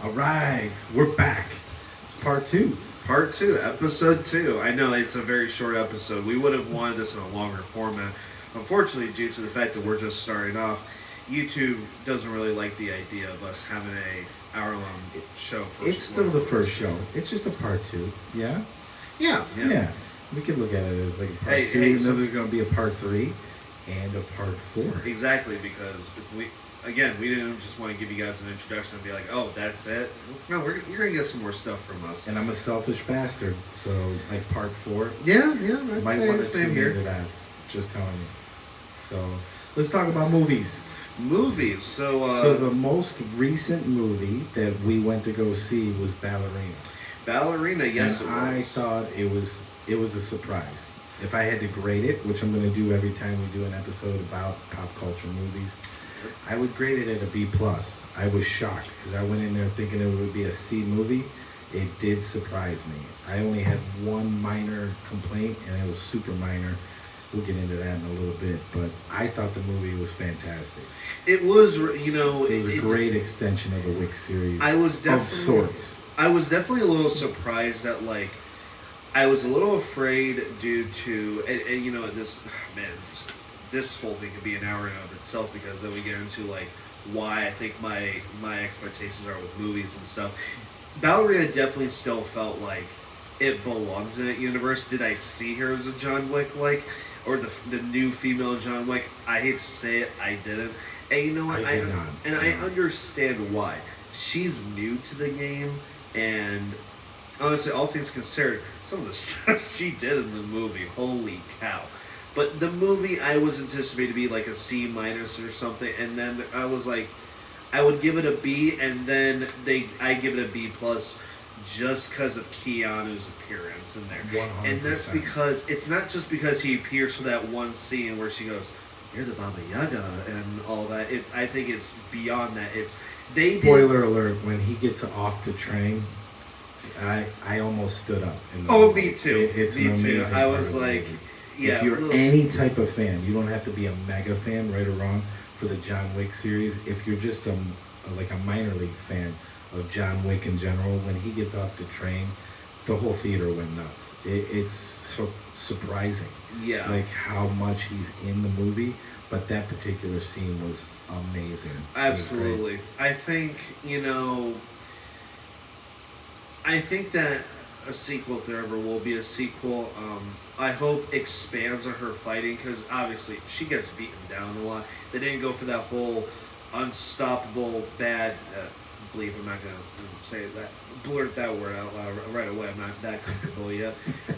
All right, we're back. It's part two. Part two, episode two. I know it's a very short episode. We would have wanted this in a longer format. Unfortunately, due to the fact that we're just starting off, YouTube doesn't really like the idea of us having a hour-long show. It's still the first show. It's just a part two. Yeah? Yeah. We can look at it as like a part two. And then there's going to be a part three and a part four. Exactly, because if we didn't just want to give you guys an introduction and be like, oh, that's it. No, you're going to get some more stuff from us. And I'm a selfish bastard, so like part four. Yeah, you might want to tune into that. Just telling you. So let's talk about movies. Movies. So the most recent movie that we went to go see was Ballerina. Ballerina, yes, and it was. I thought it was a surprise. If I had to grade it, which I'm going to do every time we do an episode about pop culture movies, I would grade it at a B+. I was shocked because I went in there thinking it would be a C movie. It did surprise me. I only had one minor complaint, and it was super minor. We'll get into that in a little bit, but I thought the movie was fantastic. It was, it was a great extension of the Wick series. I was definitely of sorts. I was definitely a little surprised that I was a little afraid due to this whole thing could be an hour in and of itself because then we get into why I think my expectations are with movies and stuff. Ballerina definitely still felt like it belongs in that universe. Did I see her as a John Wick or the new female John Wick? I hate to say it, I didn't. And you know what? I understand why. She's new to the game, and honestly, all things considered, some of the stuff she did in the movie, holy cow. But the movie I was anticipating to be like a C- or something, and then I was like, I would give it a B, and then I give it a B+ just because of Keanu's appearance in there. 100%. And that's because, it's not just because he appears for that one scene where she goes, "You're the Baba Yaga," and all that. I think it's beyond that. Spoiler alert, when he gets off the train, I almost stood up. Me too. It's me an amazing too. I was like, if you're any type of fan, you don't have to be a mega fan, right or wrong, for the John Wick series. If you're just a minor league fan of John Wick in general, when he gets off the train, the whole theater went nuts. It's so surprising. Yeah. Like how much he's in the movie, but that particular scene was amazing. Absolutely. I think, I think that a sequel, if there ever will be a sequel, I hope expands on her fighting, because obviously she gets beaten down a lot. They didn't go for that whole unstoppable bad, I'm not going to say that, blurt that word out loud right away, I'm not that comfortable yet.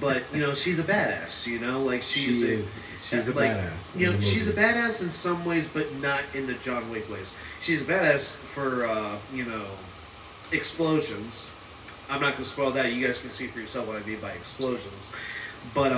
But, she's a badass, she's a badass. She's a badass in some ways, but not in the John Wick ways. She's a badass for, explosions. I'm not going to spoil that. You guys can see for yourself what I mean by explosions. But,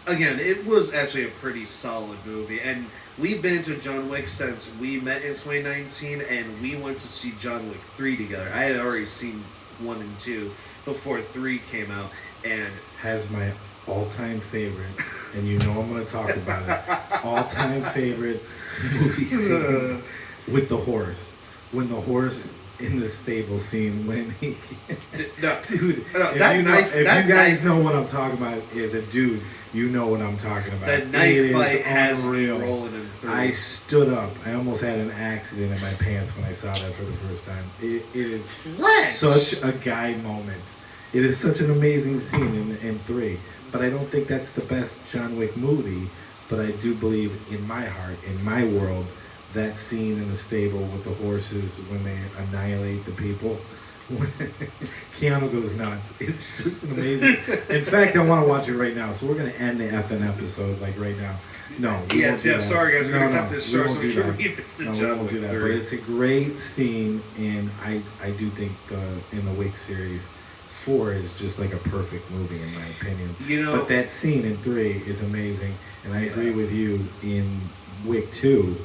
again, it was actually a pretty solid movie. And we've been to John Wick since we met in 2019, and we went to see John Wick 3 together. I had already seen 1 and 2 before 3 came out. And has my all-time favorite, and you know I'm going to talk about it, all-time favorite movie scene with the horse. When the horse in the stable scene, when he if you guys know what I'm talking about as a dude, you know what I'm talking about. That knife fight has me rolling in 3. I stood up. I almost had an accident in my pants when I saw that for the first time. It is such a guy moment. It is such an amazing scene in 3. But I don't think that's the best John Wick movie. But I do believe in my heart, in my world, that scene in the stable with the horses when they annihilate the people. Keanu goes nuts. It's just an amazing. In fact, I want to watch it right now. So we're going to end the F.A.N. episode right now. No. Sorry guys, we're going to cut this short so we can revisit John Wick 3. But it's a great scene, and I do think in the Wick series, 4 is just like a perfect movie in my opinion. But that scene in 3 is amazing, and I agree with you. In Wick 2,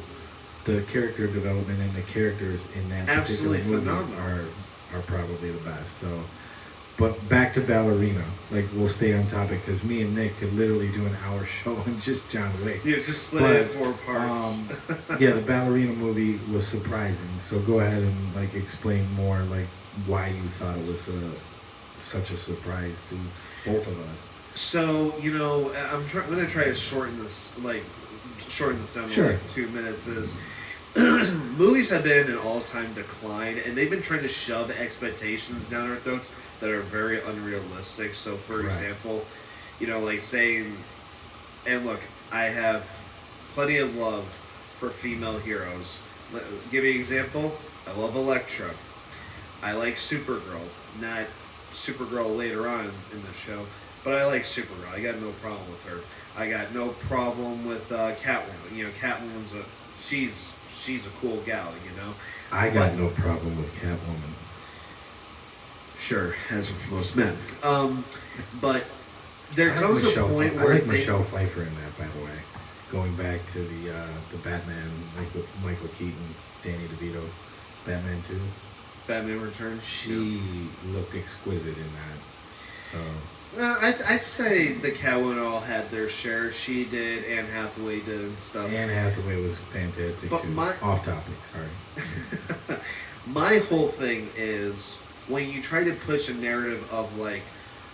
the character development and the characters in that particular movie are probably the best. So, but back to Ballerina. We'll stay on topic because me and Nick could literally do an hour show on just John Wick. Yeah, just split it in 4 parts. The Ballerina movie was surprising. So go ahead and explain more why you thought it was such a surprise to both of us. So I'm gonna try to shorten this down to Sure. like 2 minutes. Is movies have been in an all-time decline, and they've been trying to shove expectations down our throats that are very unrealistic. So, for Correct. example, like saying, and look, I have plenty of love for female heroes. Give you an example. I love Elektra. I like Supergirl. Not Supergirl later on in the show, but I like Supergirl. I got no problem with her. I got no problem with Catwoman. Catwoman's she's a cool gal. I got no problem with Catwoman. Sure, as with most men. But there I like comes a point where I like Michelle Pfeiffer in that, by the way. Going back to the Batman, like with Michael Keaton, Danny DeVito, Batman 2. Batman Returns. She looked exquisite in that. So I'd say the Catwoman all had their share. She did, Anne Hathaway did, and stuff. Anne Hathaway was fantastic But too. Off topic, sorry. My whole thing is when you try to push a narrative of like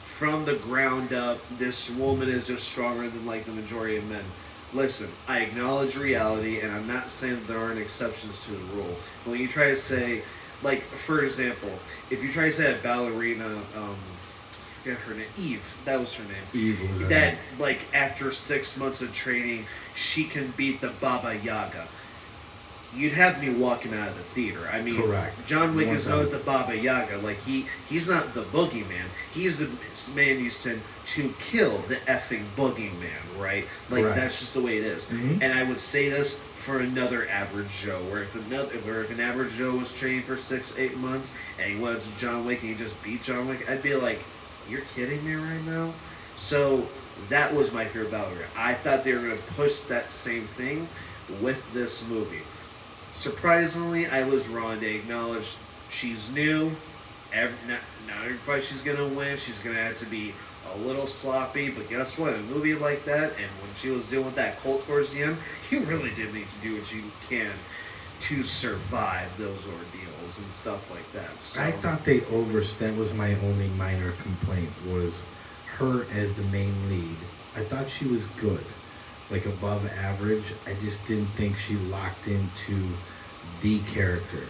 from the ground up, this woman is just stronger than like the majority of men. Listen, I acknowledge reality, and I'm not saying that there aren't exceptions to the rule. But when you try to say, like, for example, if you try to say a ballerina, I forget her name, Eve, that was her name. Eve was her that, name. like, after 6 months of training, she can beat the Baba Yaga. You'd have me walking out of the theater. I mean, Correct. John Wick is known as 1,000. the Baba Yaga. Like, he's not the boogeyman. He's the man you send to kill the effing boogeyman, right? Like, Correct. that's just the way it is. Mhm. And I would say this for another average Joe, where if an average Joe was training for 6-8 months and he went to John Wick and he just beat John Wick, I'd be like, you're kidding me right now? So that was my fear about it. I thought they were going to push that same thing with this movie. Surprisingly, I was wrong. They acknowledged she's new. Not everybody she's going to win. She's going to have to be a little sloppy. But guess what? In a movie like that, and when she was dealing with that cult towards the end, you really did need to do what you can to survive those ordeals and stuff like that. So, I thought that was my only minor complaint, was her as the main lead. I thought she was good, like above average. I just didn't think she locked into the character.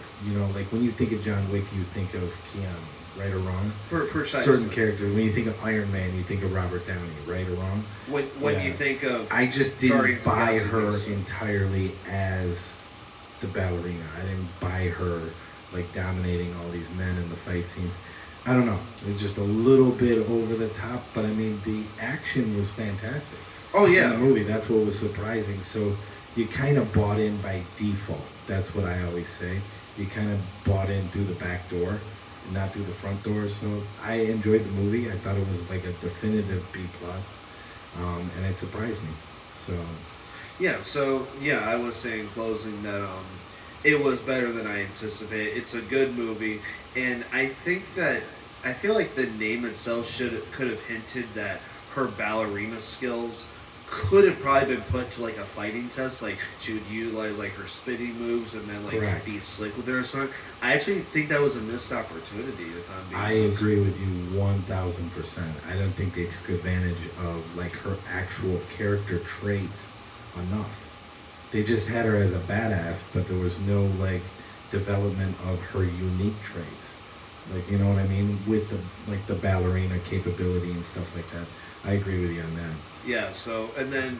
Like when you think of John Wick, you think of Keanu, right or wrong? precisely. Certain characters. When you think of Iron Man, you think of Robert Downey, right or wrong? When Yeah. you think of I just didn't Guardians of the buy Galaxy, her yes. entirely as the ballerina. I didn't buy her like dominating all these men in the fight scenes. I don't know. It was just a little bit over the top, but I mean the action was fantastic. Oh yeah, In the movie, that's what was surprising. So you kind of bought in by default. That's what I always say. You kind of bought in through the back door, not through the front door. So I enjoyed the movie. I thought it was like a definitive B+, and it surprised me. So yeah. I would say in closing that it was better than I anticipated. It's a good movie, and I feel like the name itself could have hinted that her ballerina skills could have probably been put to like a fighting test. Like she would utilize like her spitting moves and then like Correct. be slick with her or something. I actually think that was a missed opportunity. If I'm being I honest. agree with you 1,000%. I don't think they took advantage of like her actual character traits enough. They just had her as a badass, but there was no like development of her unique traits. Like, you know what I mean? With the ballerina capability and stuff like that. I agree with you on that. Yeah, so, and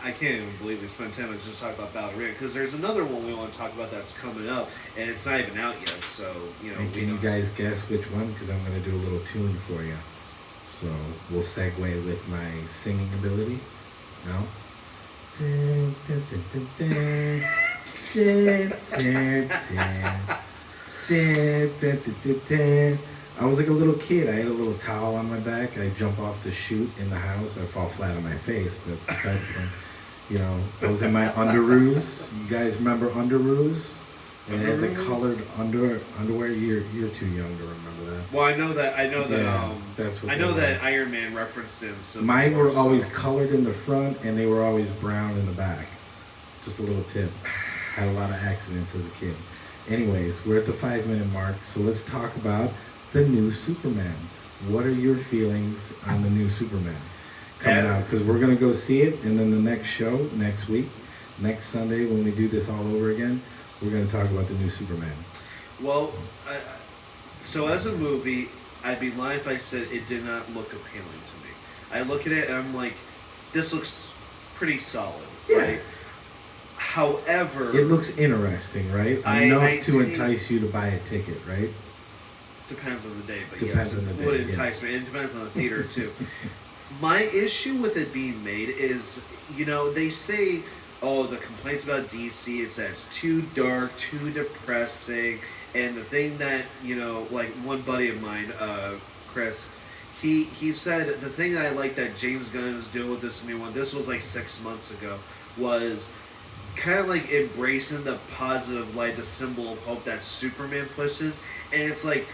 I can't even believe we spent 10 minutes just talking about Ballerina, because there's another one we want to talk about that's coming up, and it's not even out yet, so, And can you guys guess which one? Because I'm going to do a little tune for you. So we'll segue with my singing ability. No? Dun, dun, dun, dun, dun. Dun, dun, dun. Dun, dun, dun, dun, dun. I was like a little kid. I had a little towel on my back. I jump off the chute in the house. I fall flat on my face, but that's beside the point. I was in my underoos. You guys remember underoos? And they had the Underoos? colored underwear. You're too young to remember that. Well, I know that That's what I they know were. that Iron Man referenced in some. Mine were so- always colored in the front, and they were always brown in the back. Just a little tip. Had a lot of accidents as a kid. Anyways, we're at the 5-minute mark, so let's talk about the new Superman. What are your feelings on the new Superman coming out? Because we're going to go see it, and then the next show, next week, next Sunday, when we do this all over again, we're going to talk about the new Superman. Well, so as a movie, I'd be lying if I said it did not look appealing to me. I look at it and I'm like, this looks pretty solid. Yeah. Right? However, It looks interesting, right? Enough to entice you to buy a ticket, right? Depends on the day, but Depends yes, on the it day, would yeah. entice me. It depends on the theater too. My issue with it being made is, they say, oh, the complaints about DC is that it's too dark, too depressing, and the thing that, like one buddy of mine, Chris, he said the thing that I like that James Gunn is doing with this new one, this was like 6 months ago, was kind of like embracing the positive light, the symbol of hope that Superman pushes. And it's like,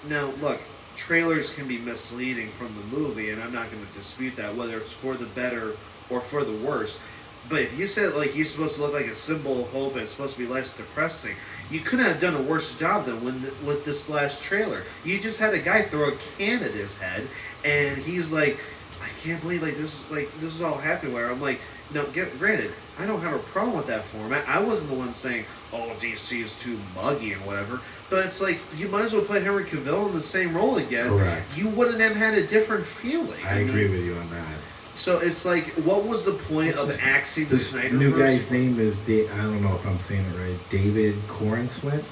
now look, trailers can be misleading from the movie, and I'm not going to dispute that, whether it's for the better or for the worse. But if you said like he's supposed to look like a symbol of hope and it's supposed to be less depressing, you couldn't have done a worse job than with this last trailer. You just had a guy throw a can at his head, and he's like, I can't believe this is all happening. Where I'm like, no, granted, I don't have a problem with that format. I wasn't the one saying, oh, DC is too muggy and whatever. But it's like, you might as well put Henry Cavill in the same role again. Correct. You wouldn't have had a different feeling. I agree with you on that. So it's like, what was the point of axing the Snyderverse? New guy's name is, I don't know if I'm saying it right, David Corenswet?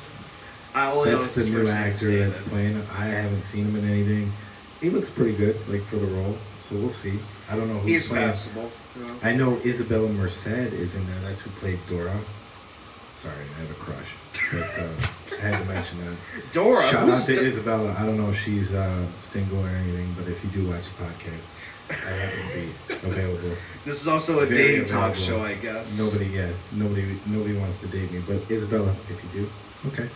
That's the new actor that's playing it. I haven't seen him in anything. He looks pretty good, like, for the role. So we'll see. I don't know who's He's playing. passable. I know Isabella Merced is in there. That's who played Dora. Sorry, I have a crush. But I had to mention that. Dora? Shout out to Isabella. I don't know if she's single or anything, but if you do watch the podcast, I happen to be available. This is also a Very dating talk available. show, I guess. Nobody wants to date me, but Isabella, if you do, okay.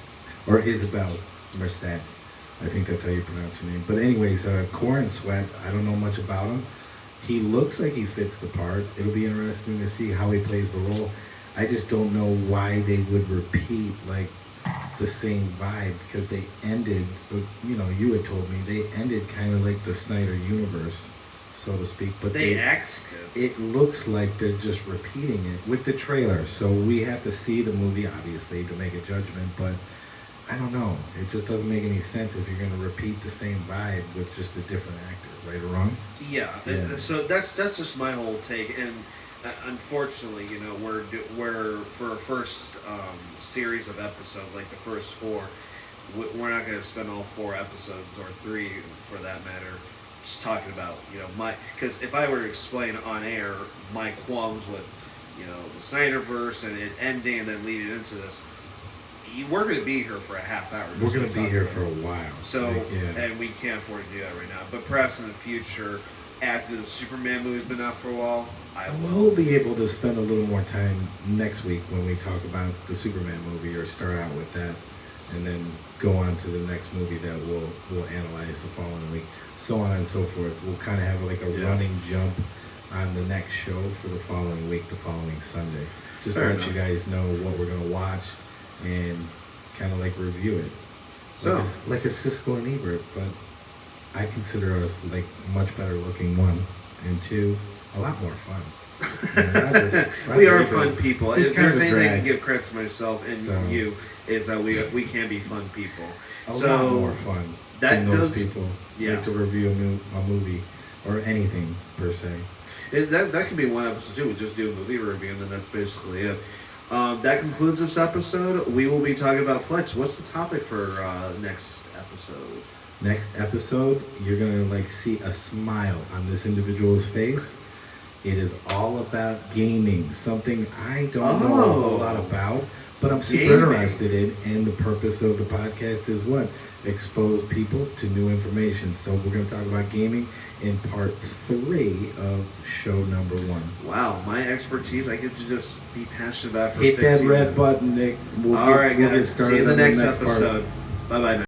Or Isabel Merced. I think that's how you pronounce your name. But anyways, Corenswet, I don't know much about him. He looks like he fits the part. It'll be interesting to see how he plays the role. I just don't know why they would repeat like the same vibe, because they ended, you had told me, they ended kind of like the Snyder universe, so to speak. But they axed it. It looks like they're just repeating it with the trailer. So we have to see the movie, obviously, to make a judgment. But I don't know. It just doesn't make any sense if you're going to repeat the same vibe with just a different actor, right or wrong? Yeah. So that's just my whole take. And unfortunately, we're for our first series of episodes, like the first 4, we're not going to spend all 4 episodes, or 3 for that matter, just talking about because if I were to explain on air my qualms with the Snyderverse and it ending and then leading into this, we're going to be here for a half hour. We're going to be here for a while. So, and we can't afford to do that right now. But perhaps in the future, after the Superman movie's been out for a while, I will. We'll be able to spend a little more time next week when we talk about the Superman movie, or start out with that, and then go on to the next movie that we'll analyze the following week, so on and so forth. We'll kind of have like a running jump on the next show for the following week, the following Sunday, just to let you guys know what we're going to watch and kind of like review it. So like a Siskel and Ebert, but I consider us like much better looking, 1, and 2, a lot more fun. Roger we are fun people. If there's anything I can drag. give credit to myself and you, is that we can be fun people. A lot more fun than those people like to review a movie or anything per se. That could be one episode too. We just do a movie review, and then that's basically it. That concludes this episode. We will be talking about Flex. What's the topic for next episode? Next episode, you're gonna like see a smile on this individual's face. It is all about gaming, something I don't know a whole lot about, but I'm super interested in. And the purpose of the podcast is what? Expose people to new information. So we're going to talk about gaming in part 3 of show number 1. Wow, my expertise, I get to just be passionate about for Hit that 15 red minutes. button, Nick. All right, guys. See you in the next episode. Bye-bye now.